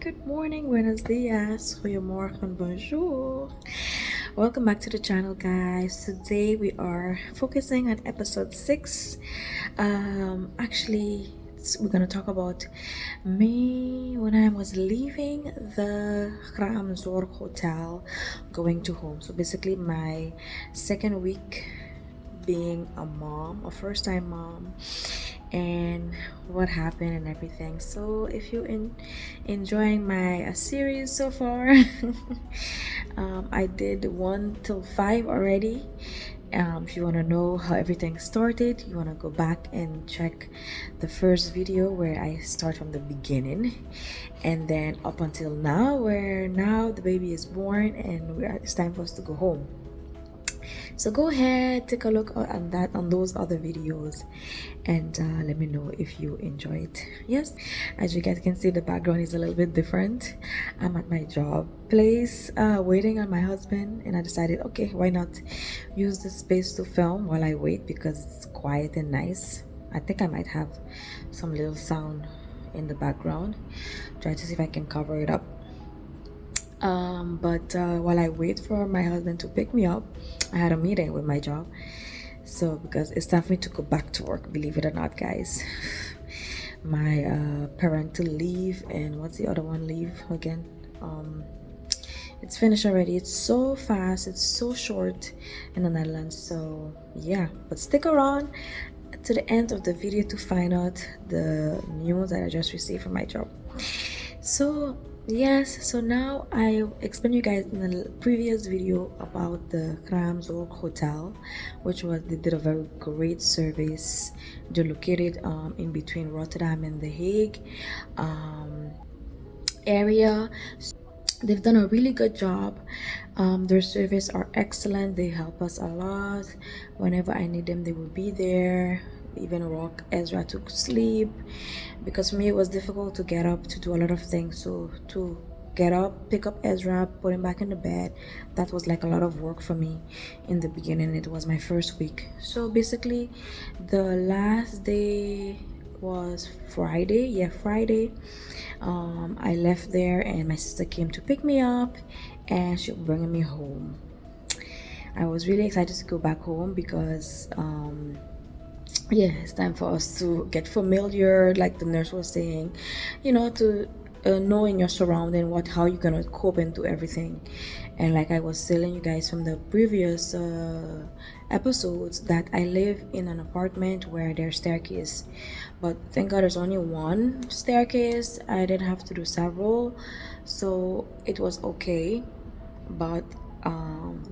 good morning, buenos dias, goedemorgen, bonjour. Welcome back to the channel, guys. Today we are focusing on episode 6. We're gonna talk about me when I was leaving the Ramzorg Hotel, going to home. So basically, my second week being a mom, a first-time mom, and what happened and everything. So if you enjoying my series so far, I did 1 till 5 already. If you want to know how everything started, you want to go back and check the first video where I start from the beginning, and then up until now, where now the baby is born and it's time for us to go home. So go ahead, take a look on those other videos, and let me know if you enjoy it. Yes, as you guys can see, the background is a little bit different. I'm at my job place, waiting on my husband, and I decided, okay, why not use this space to film while I wait, because it's quiet and nice. I think I might have some little sound in the background. Try to see if I can cover it up. But while I wait for my husband to pick me up, I had a meeting with my job. So because it's time for me to go back to work, believe it or not, guys. My parental leave, and what's the other one leave again? It's finished already. It's so fast, it's so short in the Netherlands. So yeah, but stick around to the end of the video to find out the news that I just received from my job. So yes, so now I explained you guys in the previous video about the Ramzorg Hotel, which was, they did a very great service. They're located in between Rotterdam and The Hague area. They've done a really good job. Their service are excellent. They help us a lot. Whenever I need them, they will be there. Even rock Ezra to sleep, because for me it was difficult to get up to do a lot of things. So to get up, pick up Ezra, put him back in the bed, that was like a lot of work for me in the beginning. It was my first week. So basically the last day was Friday. I left there, and my sister came to pick me up, and she was bringing me home. I was really excited to go back home because yeah, it's time for us to get familiar, like the nurse was saying, to knowing your surrounding, how you're gonna cope and do everything. And like I was telling you guys from the previous episodes, that I live in an apartment where there's staircase, but thank God there's only one staircase. I didn't have to do several, so it was okay. But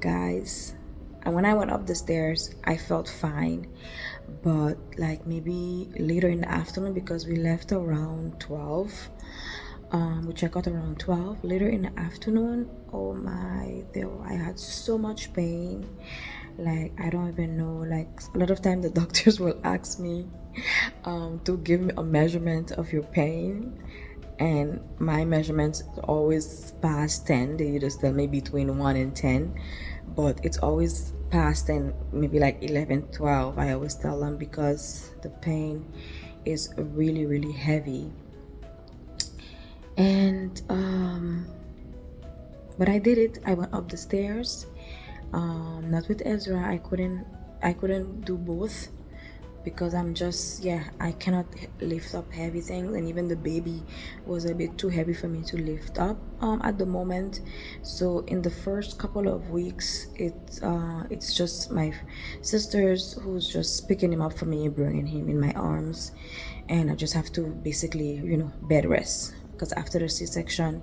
guys, and when I went up the stairs, I felt fine. But like maybe later in the afternoon, because we left around 12, we checked out around 12. Later in the afternoon, oh my, I had so much pain. Like, I don't even know. Like, a lot of time the doctors will ask me to give me a measurement of your pain, and my measurements always past 10. They just tell me between 1 and 10, but it's always past 10, maybe like 11, 12. I always tell them, because the pain is really, really heavy. And but I did it. I went up the stairs, not with Ezra. I couldn't do both, because I cannot lift up heavy things, and even the baby was a bit too heavy for me to lift up at the moment. So in the first couple of weeks, it's just my sisters who's just picking him up for me, bringing him in my arms, and I just have to basically bed rest, because after the C-section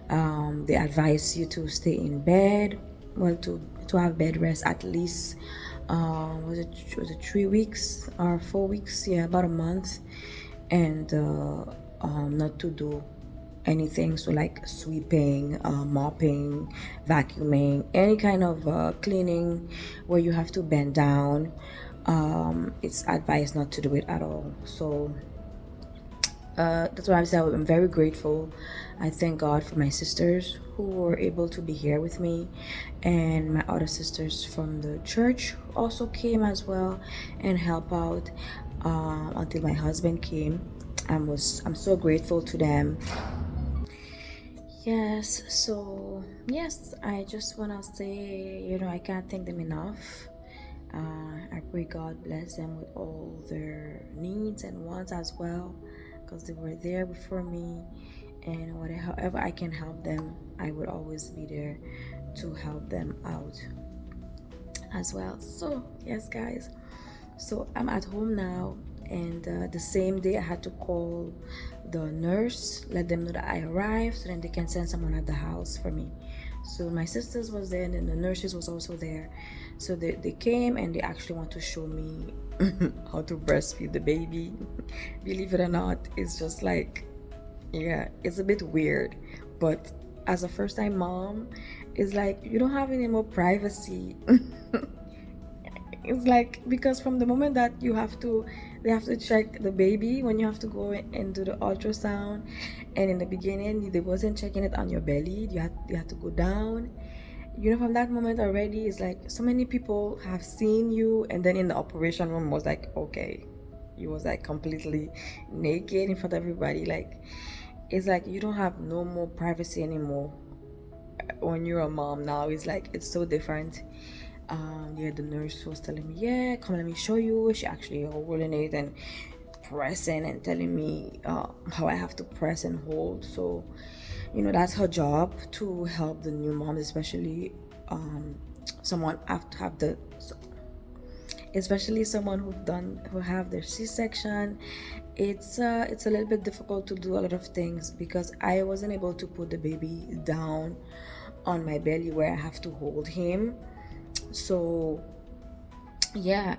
they advise you to stay in bed, well, to have bed rest at least was it 3 weeks or 4 weeks, yeah, about a month, and not to do anything, so like sweeping, mopping, vacuuming, any kind of cleaning where you have to bend down. It's advised not to do it at all. So that's why I'm very grateful. I thank God for my sisters who were able to be here with me, and my other sisters from the church also came as well and help out until my husband came. I'm so grateful to them. Yes, so yes, I just want to say, I can't thank them enough. I pray God bless them with all their needs and wants as well, because they were there before me, and whatever, however I can help them, I would always be there to help them out as well. So yes, guys, so I'm at home now, and the same day I had to call the nurse, let them know that I arrived, so then they can send someone at the house for me. So my sisters was there, and then the nurses was also there. So they came and they actually want to show me how to breastfeed the baby. Believe it or not, it's just like, yeah, it's a bit weird, but as a first time mom, it's like you don't have any more privacy. It's like, because from the moment that they have to check the baby when you have to go and do the ultrasound, and in the beginning they wasn't checking it on your belly, you had to go down. From that moment already, it's like so many people have seen you, and then in the operation room was like, okay, you was like completely naked in front of everybody. Like, it's like you don't have no more privacy anymore when you're a mom now. It's like it's so different. Yeah, the nurse was telling me, yeah, come, let me show you. She actually holding it and pressing and telling me how I have to press and hold. So that's her job, to help the new moms, especially someone have to have the especially someone who have their C-section. It's a little bit difficult to do a lot of things, because I wasn't able to put the baby down on my belly where I have to hold him. So yeah,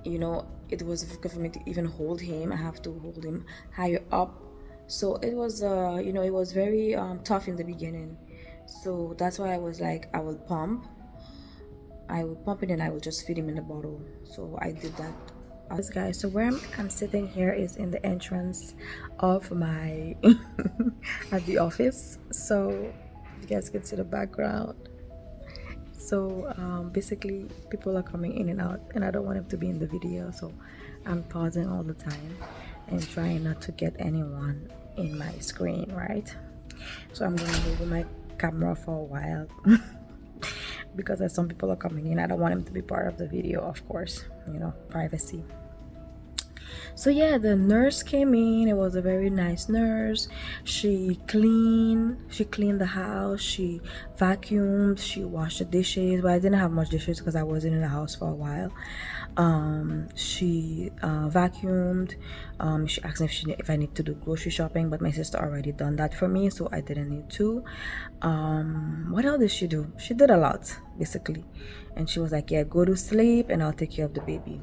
it was difficult for me to even hold him. I have to hold him higher up. So it was it was very tough in the beginning. So that's why I was like, I would pump it, and I would just feed him in the bottle. So I did that. Yes, guys, so where I'm sitting here is in the entrance of my at the office. So you guys can see the background. So basically people are coming in and out, and I don't want them to be in the video, so I'm pausing all the time and trying not to get anyone in my screen, right? So I'm going to move my camera for a while because as some people are coming in, I don't want them to be part of the video, of course, privacy. So yeah, the nurse came in. It was a very nice nurse. She cleaned the house, she vacuumed, she washed the dishes, but I didn't have much dishes because I wasn't in the house for a while. She vacuumed. She asked me if I need to do grocery shopping, but my sister already done that for me, so I didn't need to. What else did she do? She did a lot, basically. And she was like, yeah, go to sleep and I'll take care of the baby.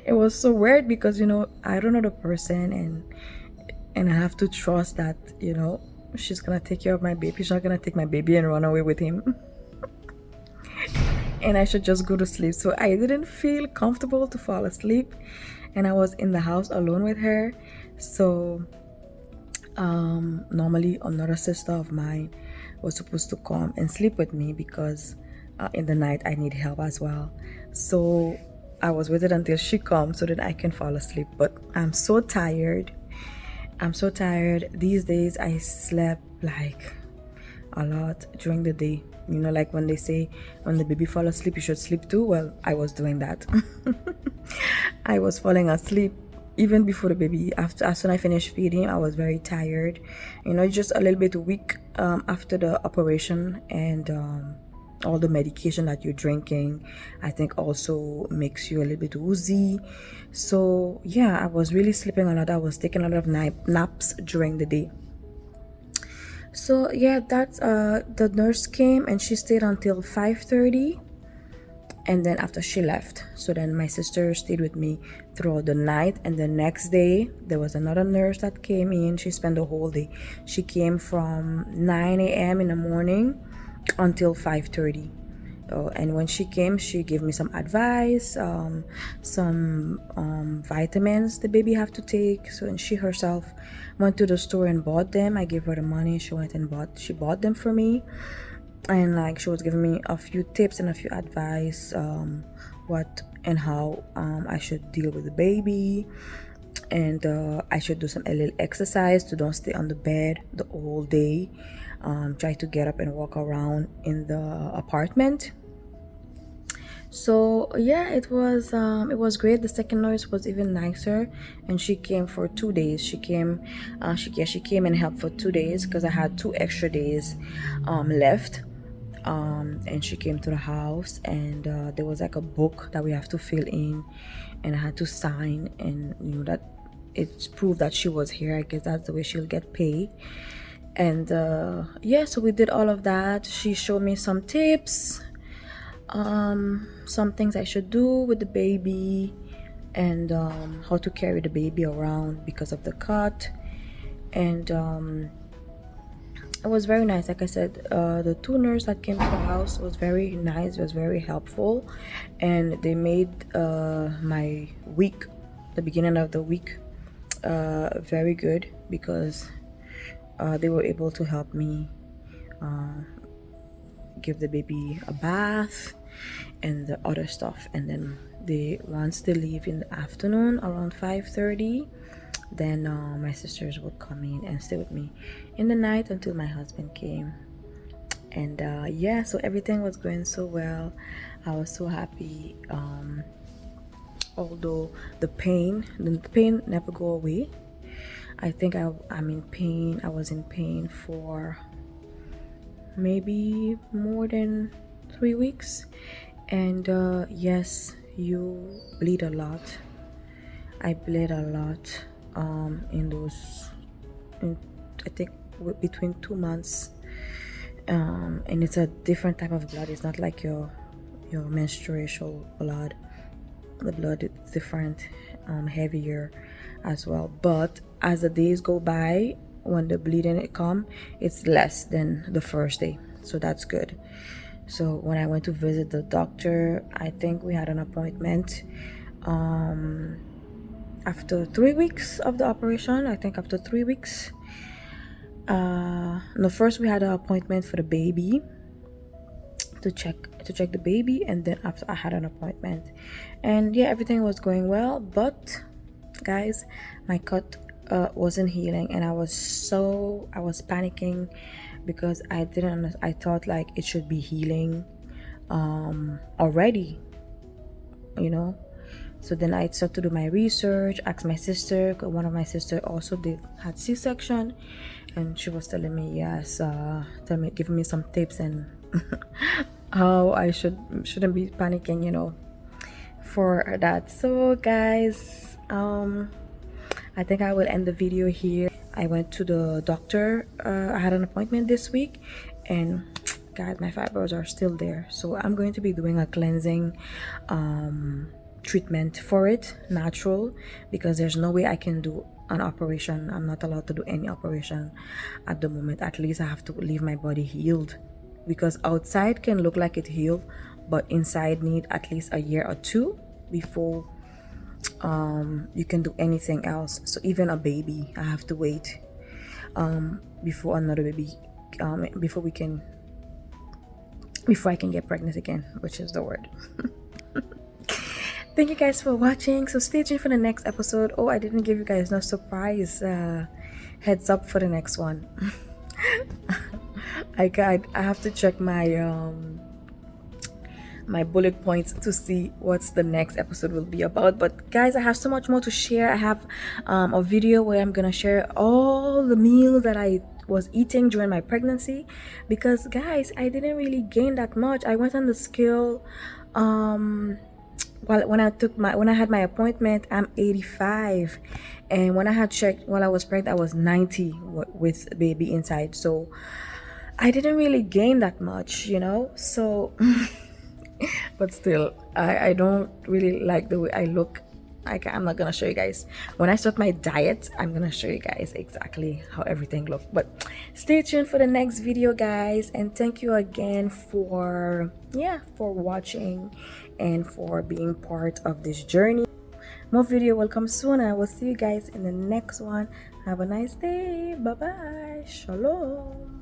It was so weird because I don't know the person, and I have to trust that she's gonna take care of my baby. She's not gonna take my baby and run away with him. And I should just go to sleep. So I didn't feel comfortable to fall asleep, and I was in the house alone with her. So normally another sister of mine was supposed to come and sleep with me, because in the night I need help as well. So I was waiting until she comes so that I can fall asleep, but I'm so tired. These days I slept like a lot during the day. Like when they say when the baby fall asleep, you should sleep too. Well, I was doing that. I was falling asleep even before the baby. As soon as I finished feeding, I was very tired. Just a little bit weak after the operation, and all the medication that you're drinking, I think, also makes you a little bit woozy. So yeah, I was really sleeping a lot. I was taking a lot of naps during the day. So yeah, that's the nurse came and she stayed until 5:30, and then after she left, so then my sister stayed with me throughout the night. And the next day there was another nurse that came in. She spent the whole day. She came from 9 a.m. in the morning until 5:30. And when she came, she gave me some advice, some vitamins the baby have to take. So, and she herself went to the store and bought them. I gave her the money. She went and bought them for me, and like she was giving me a few tips and a few advice, what and how I should deal with the baby. and I should do a little exercise to don't stay on the bed the whole day. Try to get up and walk around in the apartment. So yeah, it was great. The second nurse was even nicer, and she came for 2 days. She came and helped for 2 days because I had 2 extra days left. And she came to the house, and there was like a book that we have to fill in, and I had to sign, and that it's proof that she was here. I guess that's the way she'll get paid. And yeah, so we did all of that. She showed me some tips, some things I should do with the baby, and how to carry the baby around because of the cut. And it was very nice. Like I said, the two nurses that came to the house was very nice, was very helpful, and they made my week, the beginning of the week, very good, because they were able to help me give the baby a bath and the other stuff. And then once they leave in the afternoon around 5:30, then my sisters would come in and stay with me in the night until my husband came. And yeah, so everything was going so well. I was so happy. Although the pain never go away. I think I'm in pain. I was in pain for maybe more than 3 weeks. And yes, you bleed a lot. I bled a lot I think between 2 months. And it's a different type of blood. It's not like your menstrual blood. The blood is different, heavier as well. But as the days go by, when the bleeding come, it's less than the first day, so that's good. So when I went to visit the doctor, I think we had an appointment after 3 weeks of the operation. I think after 3 weeks. No, first we had an appointment for the baby to check the baby, and then after I had an appointment. And yeah, everything was going well, but guys, my cut wasn't healing, and I was panicking because I thought like it should be healing already, so then I started to do my research, asked my sister, 'cause one of my sister also had C-section, and she was telling me, yes, giving me some tips and how I shouldn't be panicking, for that. So guys, I think I will end the video here. I went to the doctor. I had an appointment this week, and guys, my fibroids are still there, so I'm going to be doing a cleansing treatment for it, natural, because there's no way I can do an operation. I'm not allowed to do any operation at the moment. At least I have to leave my body healed, because outside can look like it healed, but inside need at least a year or two before you can do anything else. So even a baby, I have to wait before another baby, before I can get pregnant again, which is the word. Thank you guys for watching. So stay tuned for the next episode. Oh, I didn't give you guys no surprise heads up for the next one. I have to check my my bullet points to see what's the next episode will be about. But guys, I have so much more to share. I have a video where I'm gonna share all the meals that I was eating during my pregnancy, because guys, I didn't really gain that much. I went on the scale when I had my appointment, I'm 85, and when I had checked while I was pregnant, I was 90 with baby inside. So I didn't really gain that much, so but still, I don't really like the way I look. I'm not gonna show you guys. When I start my diet, I'm gonna show you guys exactly how everything looked. But stay tuned for the next video, guys, and thank you again for watching and for being part of this journey. More video will come soon, and I will see you guys in the next one. Have a nice day. Bye bye. Shalom.